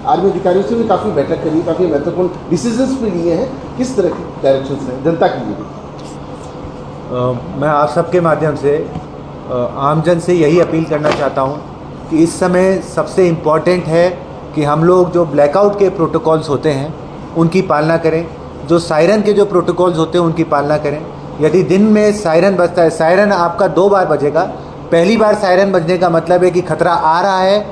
Army अधिकारियों से भी काफ़ी बैठक करी, काफ़ी महत्वपूर्ण डिसीजंस भी लिए हैं, किस तरह के डायरेक्शंस हैं जनता के लिए? मैं आप सबके माध्यम से आमजन से यही अपील करना चाहता हूं कि इस समय सबसे इम्पॉर्टेंट है कि हम लोग जो ब्लैकआउट के प्रोटोकॉल्स होते हैं उनकी पालना करें, जो सायरन के जो प्रोटोकॉल्स होते हैं उनकी पालना करें। यदि दिन में सायरन बजता है, सायरन आपका 2 बार बजेगा। पहली बार सायरन बजने का मतलब है कि खतरा आ रहा है,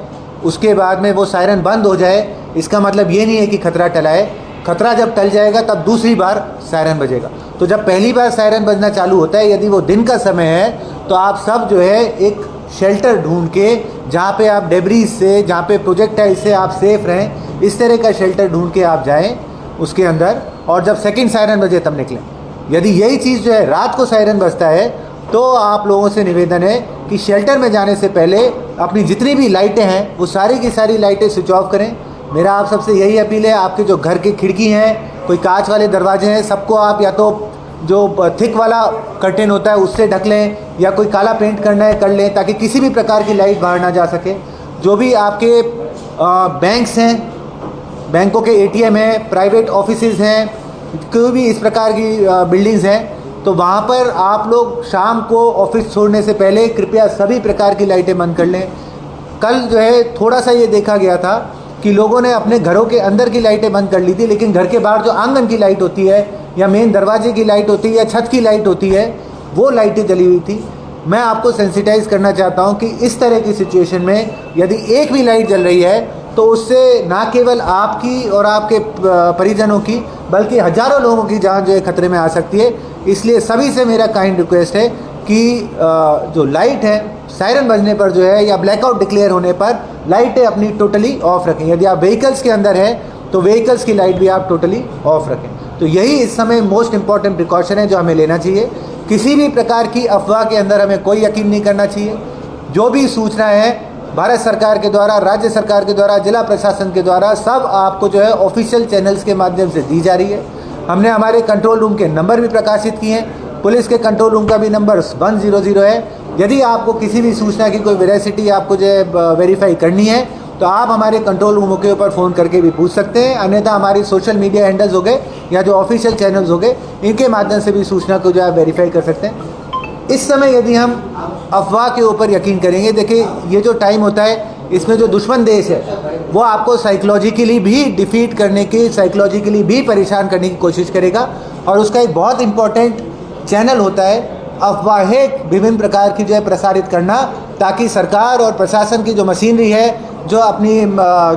उसके बाद में वो सायरन बंद हो जाए, इसका मतलब ये नहीं है कि खतरा टला है। खतरा जब टल जाएगा तब दूसरी बार सायरन बजेगा। तो जब पहली बार सायरन बजना चालू होता है, यदि वो दिन का समय है, तो आप सब जो है एक शेल्टर ढूंढ के, जहाँ पे आप डेब्रीज से, जहाँ पे प्रोजेक्टाइल से आप सेफ रहें, इस तरह का शेल्टर ढूंढ के आप जाएं उसके अंदर, और जब सेकंड सायरन बजे तब निकलें। यदि यही चीज़ जो है रात को सायरन बजता है, तो आप लोगों से निवेदन है कि शेल्टर में जाने से पहले अपनी जितनी भी लाइटें हैं वो सारी की सारी लाइटें स्विच ऑफ करें। मेरा आप सबसे यही अपील है, आपके जो घर की खिड़की हैं, कोई कांच वाले दरवाजे हैं, सबको आप या तो जो थिक वाला कर्टेन होता है उससे ढक लें, या कोई काला पेंट करना है कर लें, ताकि किसी भी प्रकार की लाइट बाहर ना जा सके। जो भी आपके बैंक्स हैं, बैंकों के एटीएम हैं, प्राइवेट ऑफिसेज हैं, कोई भी इस प्रकार की बिल्डिंग्स हैं, तो वहाँ पर आप लोग शाम को ऑफिस छोड़ने से पहले कृपया सभी प्रकार की लाइटें बंद कर लें। कल जो है थोड़ा सा ये देखा गया था कि लोगों ने अपने घरों के अंदर की लाइटें बंद कर ली थी, लेकिन घर के बाहर जो आंगन की लाइट होती है, या मेन दरवाजे की लाइट होती है, या छत की लाइट होती है, वो लाइटें जली हुई थी। मैं आपको सेंसिटाइज करना चाहता हूँ कि इस तरह की सिचुएशन में यदि एक भी लाइट जल रही है तो उससे ना केवल आपकी और आपके परिजनों की, बल्कि हज़ारों लोगों की जान जो है खतरे में आ सकती है। इसलिए सभी से मेरा काइंड रिक्वेस्ट है कि जो लाइट है सायरन बजने पर जो है, या ब्लैकआउट डिक्लेयर होने पर लाइटें अपनी टोटली ऑफ रखें। यदि आप व्हीकल्स के अंदर हैं तो व्हीकल्स की लाइट भी आप टोटली ऑफ रखें। तो यही इस समय मोस्ट इंपॉर्टेंट प्रिकॉशन है जो हमें लेना चाहिए। किसी भी प्रकार की अफवाह के अंदर हमें कोई यकीन नहीं करना चाहिए। जो भी सूचना है भारत सरकार के द्वारा, राज्य सरकार के द्वारा, जिला प्रशासन के द्वारा, सब आपको जो है ऑफिशियल चैनल्स के माध्यम से दी जा रही है। हमने हमारे कंट्रोल रूम के नंबर भी प्रकाशित किए हैं। पुलिस के कंट्रोल रूम का भी नंबर 100 है। यदि आपको किसी भी सूचना की कोई वेरासिटी आपको जो है वेरीफाई करनी है, तो आप हमारे कंट्रोल रूमों के ऊपर फ़ोन करके भी पूछ सकते हैं। अन्यथा हमारी सोशल मीडिया हैंडल्स हो गए या जो ऑफिशियल चैनल्स हो गए, इनके माध्यम से भी सूचना को जो है वेरीफाई कर सकते हैं। इस समय यदि हम अफवाह के ऊपर यकीन करेंगे, देखिए ये जो टाइम होता है, इसमें जो दुश्मन देश है वो आपको साइकोलॉजिकली भी डिफीट करने की, साइकोलॉजिकली भी परेशान करने की कोशिश करेगा। और उसका एक बहुत इंपॉर्टेंट चैनल होता है अफवाहें विभिन्न प्रकार की जो है प्रसारित करना, ताकि सरकार और प्रशासन की जो मशीनरी है, जो अपनी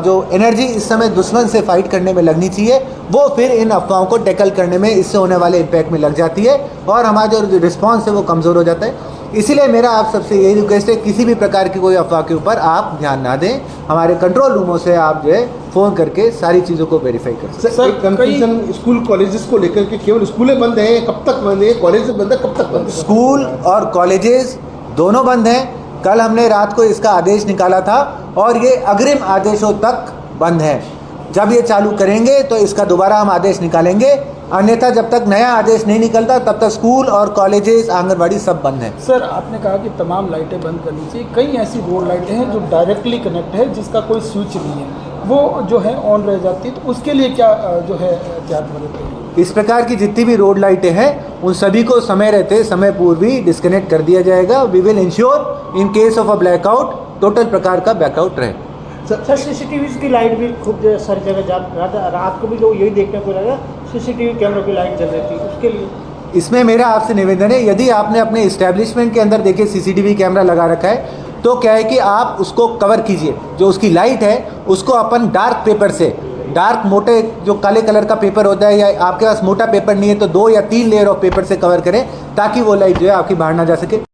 जो एनर्जी इस समय दुश्मन से फाइट करने में लगनी चाहिए, वो फिर इन अफवाहों को टैकल करने में, इससे होने वाले इम्पैक्ट में लग जाती है, और हमारा जो रिस्पॉन्स है वो कमज़ोर हो जाता है। इसीलिए मेरा आप सबसे यही रिक्वेस्ट है, किसी भी प्रकार की कोई अफवाह के ऊपर आप ध्यान ना दें। हमारे कंट्रोल रूमों से आप जो है फ़ोन करके सारी चीज़ों को वेरीफाई करें। सर, एक कंफ्यूजन स्कूल कॉलेजेस को लेकर के, केवल स्कूलें बंद हैं, कब तक बंद है? कॉलेज बंद है, कब तक बंद है? स्कूल और कॉलेजेस दोनों बंद हैं। कल हमने रात को इसका आदेश निकाला था और ये अग्रिम आदेशों तक बंद है। जब ये चालू करेंगे तो इसका दोबारा हम आदेश निकालेंगे, अन्यथा जब तक नया आदेश नहीं निकलता तब तक स्कूल और कॉलेजेस, आंगनबाड़ी सब बंद हैं। सर, आपने कहा कि तमाम लाइटें बंद करनी चाहिए। कई ऐसी रोड लाइटें हैं जो डायरेक्टली कनेक्ट है, जिसका कोई स्विच नहीं है, वो जो है ऑन रह जाती है, तो उसके लिए क्या जो है एहतियात बरतेंगे? इस प्रकार की जितनी भी रोड लाइटें हैं उन सभी को समय रहते, समय पूर्व ही डिस्कनेक्ट कर दिया जाएगा। We will ensure in case of a blackout total प्रकार का ब्लैकआउट रहे। सर, सीसीटीवी की लाइट भी खूब सारी जगह रात को भी लोग यही देखने को लगा, सीसीटीवी कैमरों की लाइट जल रही थी, उसके लिए इसमें मेरा आपसे निवेदन है, यदि आपने अपने इस्टेब्लिशमेंट के अंदर देखिए सीसीटीवी कैमरा लगा रखा है, तो क्या है कि आप उसको कवर कीजिए। जो उसकी लाइट है उसको अपन डार्क पेपर से, डार्क मोटे जो काले कलर का पेपर होता है, या आपके पास मोटा पेपर नहीं है तो 2 या 3 लेयर ऑफ पेपर से कवर करें, ताकि वो लाइट जो है आपकी बाहर ना जा सके।